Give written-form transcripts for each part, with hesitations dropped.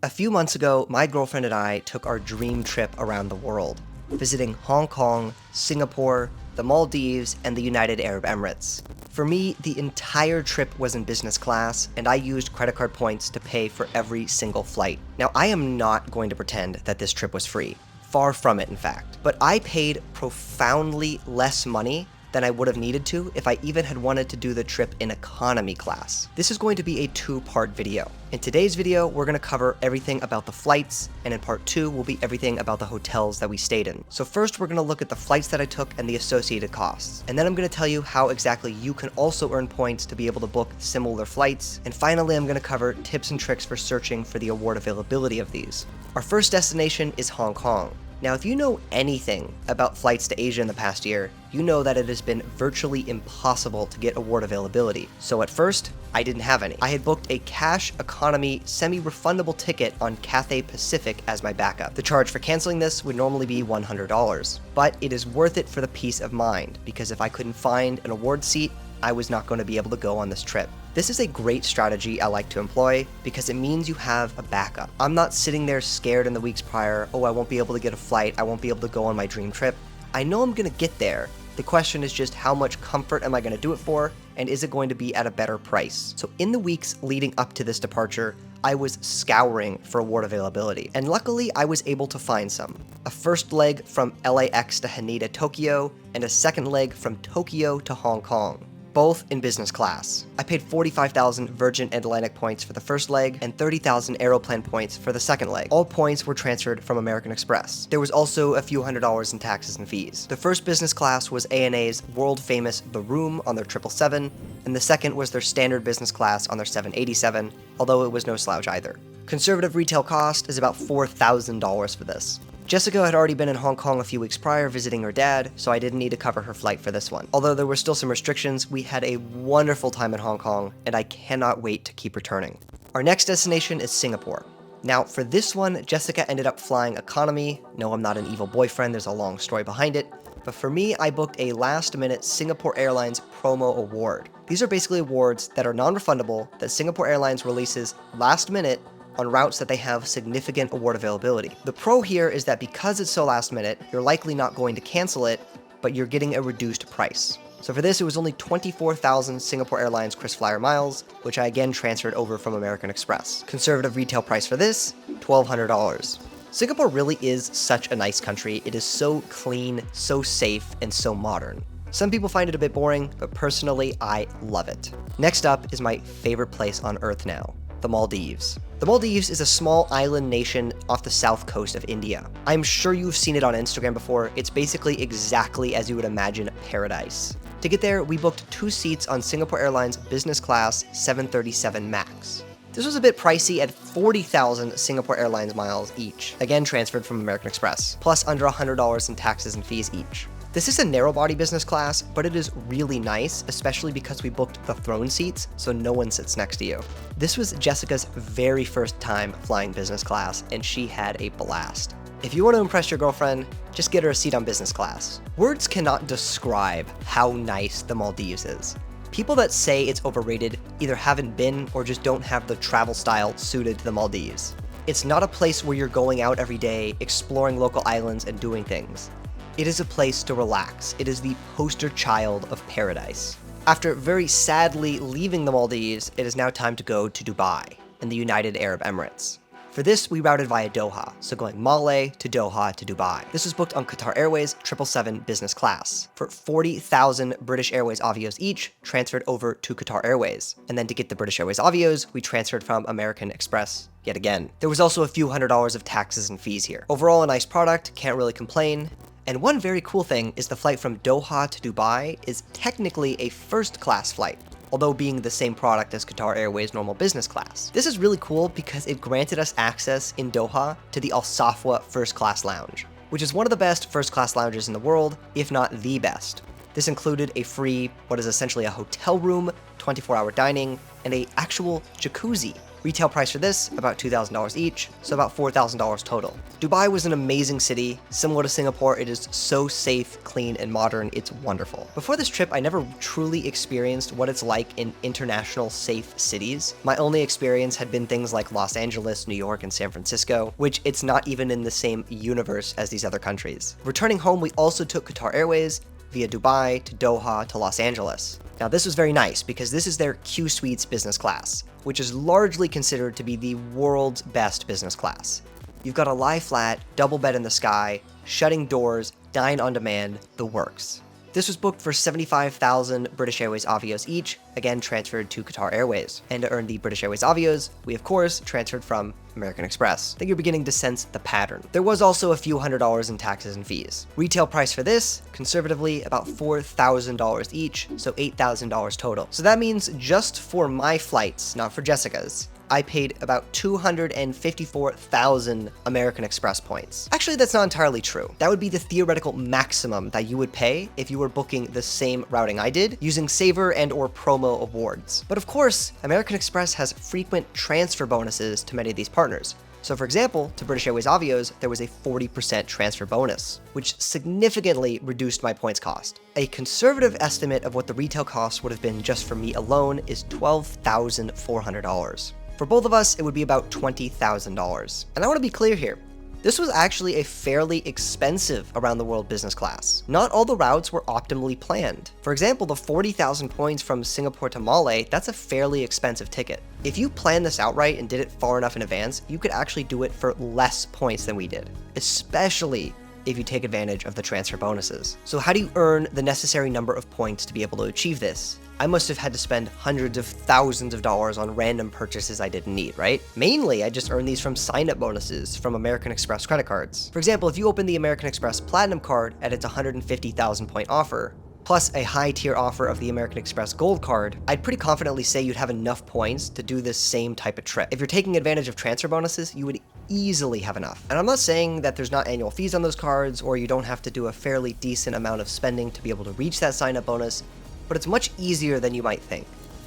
A few months ago, my girlfriend and I took our dream trip around the world, visiting Hong Kong, Singapore, the Maldives, and the United Arab Emirates. For me, the entire trip was in business class, and I used credit card points to pay for every single flight. Now, I am not going to pretend that this trip was free. Far from it, in fact. But I paid profoundly less money than I would have needed to if I even had wanted to do the trip in economy class. This is going to be a two-part video. In today's video, we're going to cover everything about the flights, and in part 2 will be everything about the hotels that we stayed in. So first, we're going to look at the flights that I took and the associated costs. And then I'm going to tell you how exactly you can also earn points to be able to book similar flights. And finally, I'm going to cover tips and tricks for searching for the award availability of these. Our first destination is Hong Kong. Now, if you know anything about flights to Asia in the past year, you know that it has been virtually impossible to get award availability. So at first, I didn't have any. I had booked a cash economy semi-refundable ticket on Cathay Pacific as my backup. The charge for canceling this would normally be $100, but it is worth it for the peace of mind, because if I couldn't find an award seat, I was not going to be able to go on this trip. This is a great strategy I like to employ because it means you have a backup. I'm not sitting there scared in the weeks prior, oh, I won't be able to get a flight, I won't be able to go on my dream trip. I know I'm going to get there. The question is just how much comfort am I going to do it for, and is it going to be at a better price? So in the weeks leading up to this departure, I was scouring for award availability, and luckily I was able to find some. A first leg from LAX to Haneda, Tokyo, and a second leg from Tokyo to Hong Kong, both in business class. I paid 45,000 Virgin Atlantic points for the first leg and 30,000 Aeroplan points for the second leg. All points were transferred from American Express. There was also a few $100s in taxes and fees. The first business class was ANA's world-famous The Room on their 777, and the second was their standard business class on their 787, although it was no slouch either. Conservative retail cost is about $4,000 for this. Jessica had already been in Hong Kong a few weeks prior visiting her dad, so I didn't need to cover her flight for this one. Although there were still some restrictions, we had a wonderful time in Hong Kong, and I cannot wait to keep returning. Our next destination is Singapore. Now, for this one, Jessica ended up flying economy. No, I'm not an evil boyfriend, there's a long story behind it. But for me, I booked a last-minute Singapore Airlines promo award. These are basically awards that are non-refundable that Singapore Airlines releases last minute on routes that they have significant award availability. The pro here is that because it's so last minute, you're likely not going to cancel it, but you're getting a reduced price. So for this, it was only 24,000 Singapore Airlines KrisFlyer miles, which I again transferred over from American Express. Conservative retail price for this, $1,200. Singapore really is such a nice country. It is so clean, so safe, and so modern. Some people find it a bit boring, but personally, I love it. Next up is my favorite place on Earth now, the Maldives. The Maldives is a small island nation off the south coast of India. I'm sure you've seen it on Instagram before. It's basically exactly as you would imagine paradise. To get there, we booked 2 seats on Singapore Airlines business class 737 MAX. This was a bit pricey at 40,000 Singapore Airlines miles each, again transferred from American Express, plus under $100 in taxes and fees each. This is a narrow-body business class, but it is really nice, especially because we booked the throne seats, so no one sits next to you. This was Jessica's very first time flying business class, and she had a blast. If you want to impress your girlfriend, just get her a seat on business class. Words cannot describe how nice the Maldives is. People that say it's overrated either haven't been or just don't have the travel style suited to the Maldives. It's not a place where you're going out every day, exploring local islands and doing things. It is a place to relax. It is the poster child of paradise. After very sadly leaving the Maldives, it is now time to go to Dubai in the United Arab Emirates. For this, we routed via Doha, so going Malé to Doha to Dubai. This was booked on Qatar Airways 777 business class for 40,000 British Airways Avios each, transferred over to Qatar Airways. And then to get the British Airways Avios, we transferred from American Express yet again. There was also a few $100s of taxes and fees here. Overall, a nice product, can't really complain. And one very cool thing is the flight from Doha to Dubai is technically a first-class flight, although being the same product as Qatar Airways normal business class. This is really cool because it granted us access in Doha to the Al Safwa first-class lounge, which is one of the best first-class lounges in the world, if not the best. This included a free, what is essentially a hotel room, 24-hour dining, and an actual jacuzzi, where Retail price for this, about $2,000 each, so about $4,000 total. Dubai was an amazing city. Similar to Singapore, it is so safe, clean, and modern, it's wonderful. Before this trip, I never truly experienced what it's like in international safe cities. My only experience had been things like Los Angeles, New York, and San Francisco, which it's not even in the same universe as these other countries. Returning home, we also took Qatar Airways via Dubai to Doha to Los Angeles. Now this was very nice because this is their Q Suites business class, which is largely considered to be the world's best business class. You've got a lie flat, double bed in the sky, shutting doors, dine on demand, the works. This was booked for 75,000 British Airways Avios each, again transferred to Qatar Airways. And to earn the British Airways Avios, we of course transferred from American Express. I think you're beginning to sense the pattern. There was also a few $100s in taxes and fees. Retail price for this, conservatively, about $4,000 each, so $8,000 total. So that means just for my flights, not for Jessica's, I paid about 254,000 American Express points. Actually, that's not entirely true. That would be the theoretical maximum that you would pay if you were booking the same routing I did, using Saver and or promo awards. But of course, American Express has frequent transfer bonuses to many of these partners. So for example, to British Airways Avios, there was a 40% transfer bonus, which significantly reduced my points cost. A conservative estimate of what the retail cost would have been just for me alone is $12,400. For both of us, it would be about $20,000. And I want to be clear here. This was actually a fairly expensive around the world business class. Not all the routes were optimally planned. For example, the 40,000 points from Singapore to Malé, that's a fairly expensive ticket. If you planned this outright and did it far enough in advance, you could actually do it for less points than we did, especially if you take advantage of the transfer bonuses. So how do you earn the necessary number of points to be able to achieve this? I must have had to spend hundreds of thousands of dollars on random purchases I didn't need, right? Mainly, I just earned these from sign-up bonuses from American Express credit cards. For example, if you open the American Express Platinum card at its 150,000 point offer, plus a high tier offer of the American Express Gold card, I'd pretty confidently say you'd have enough points to do this same type of trip. If you're taking advantage of transfer bonuses, you would easily have enough. And I'm not saying that there's not annual fees on those cards, or you don't have to do a fairly decent amount of spending to be able to reach that sign-up bonus, but it's much easier than you might think.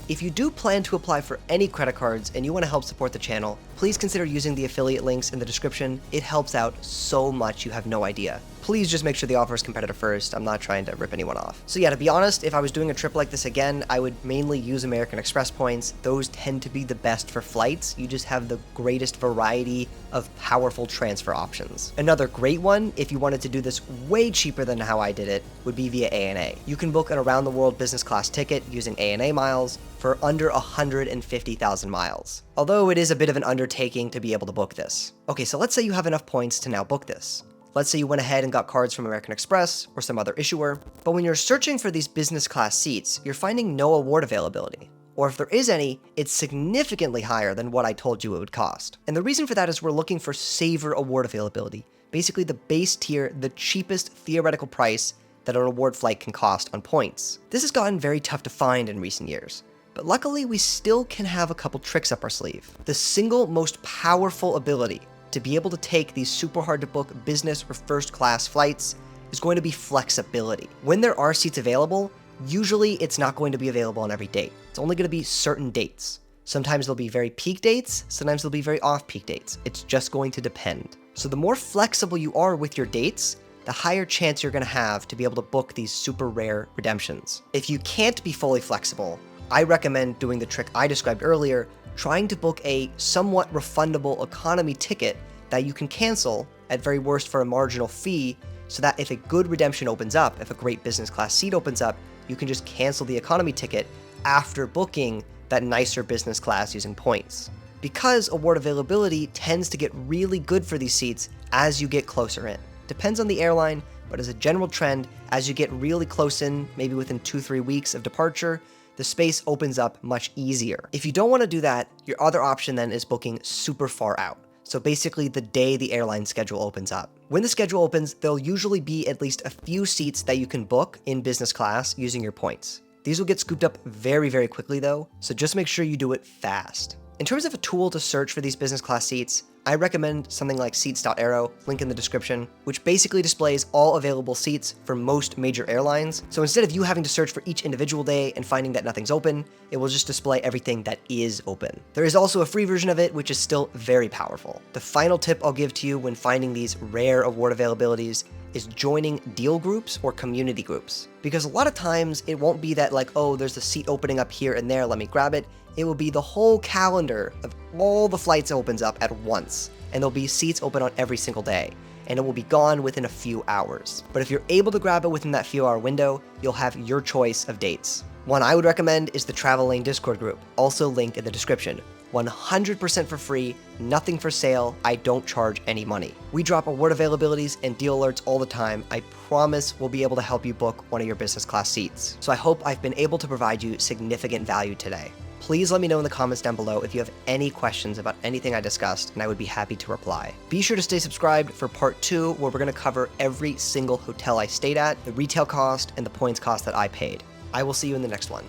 If you do plan to apply for any credit cards and you want to help support the channel, please consider using the affiliate links in the description. It helps out so much you have no idea. Please just make sure the offer is competitive first. I'm not trying to rip anyone off. So yeah, to be honest, if I was doing a trip like this again, I would mainly use American Express points. Those tend to be the best for flights. You just have the greatest variety of powerful transfer options. Another great one, if you wanted to do this way cheaper than how I did it, would be via ANA. You can book an around the world business class ticket using ANA miles for under 150,000 miles. Although it is a bit of an undertaking to be able to book this. Okay, so let's say you have enough points to now book this. Let's say you went ahead and got cards from American Express or some other issuer, but when you're searching for these business class seats, you're finding no award availability. Or if there is any, it's significantly higher than what I told you it would cost. And the reason for that is we're looking for Saver award availability, basically the base tier, the cheapest theoretical price that an award flight can cost on points. This has gotten very tough to find in recent years, but luckily we still can have a couple tricks up our sleeve. The single most powerful ability to be able to take these super hard to book business or first class flights is going to be flexibility. When there are seats available, usually it's not going to be available on every date. It's only going to be certain dates. Sometimes they'll be very peak dates, sometimes they'll be very off-peak dates. It's just going to depend. So the more flexible you are with your dates, the higher chance you're going to have to be able to book these super rare redemptions. If you can't be fully flexible, I recommend doing the trick I described earlier, trying to book a somewhat refundable economy ticket that you can cancel at very worst for a marginal fee, so that if a good redemption opens up, if a great business class seat opens up, you can just cancel the economy ticket after booking that nicer business class using points. Because award availability tends to get really good for these seats as you get closer in. Depends on the airline, but as a general trend, as you get really close in, maybe within 2-3 weeks of departure, the space opens up much easier. If you don't want to do that, your other option then is booking super far out. So basically the day the airline schedule opens up. When the schedule opens, there'll usually be at least a few seats that you can book in business class using your points. These will get scooped up very, very quickly though, so just make sure you do it fast. In terms of a tool to search for these business class seats, I recommend something like Seats.Aero, link in the description, which basically displays all available seats for most major airlines. So instead of you having to search for each individual day and finding that nothing's open, it will just display everything that is open. There is also a free version of it, which is still very powerful. The final tip I'll give to you when finding these rare award availabilities is joining deal groups or community groups. Because a lot of times it won't be that like, oh, there's a seat opening up here and there, let me grab it. It will be the whole calendar of all the flights opens up at once, and there'll be seats open on every single day, and it will be gone within a few hours. But if you're able to grab it within that few hour window, you'll have your choice of dates. One I would recommend is the Travel Lane Discord group, also linked in the description. 100% for free, nothing for sale, I don't charge any money. We drop award availabilities and deal alerts all the time. I promise we'll be able to help you book one of your business class seats. So I hope I've been able to provide you significant value today. Please let me know in the comments down below if you have any questions about anything I discussed, and I would be happy to reply. Be sure to stay subscribed for part 2, where we're going to cover every single hotel I stayed at, the retail cost, and the points cost that I paid. I will see you in the next one.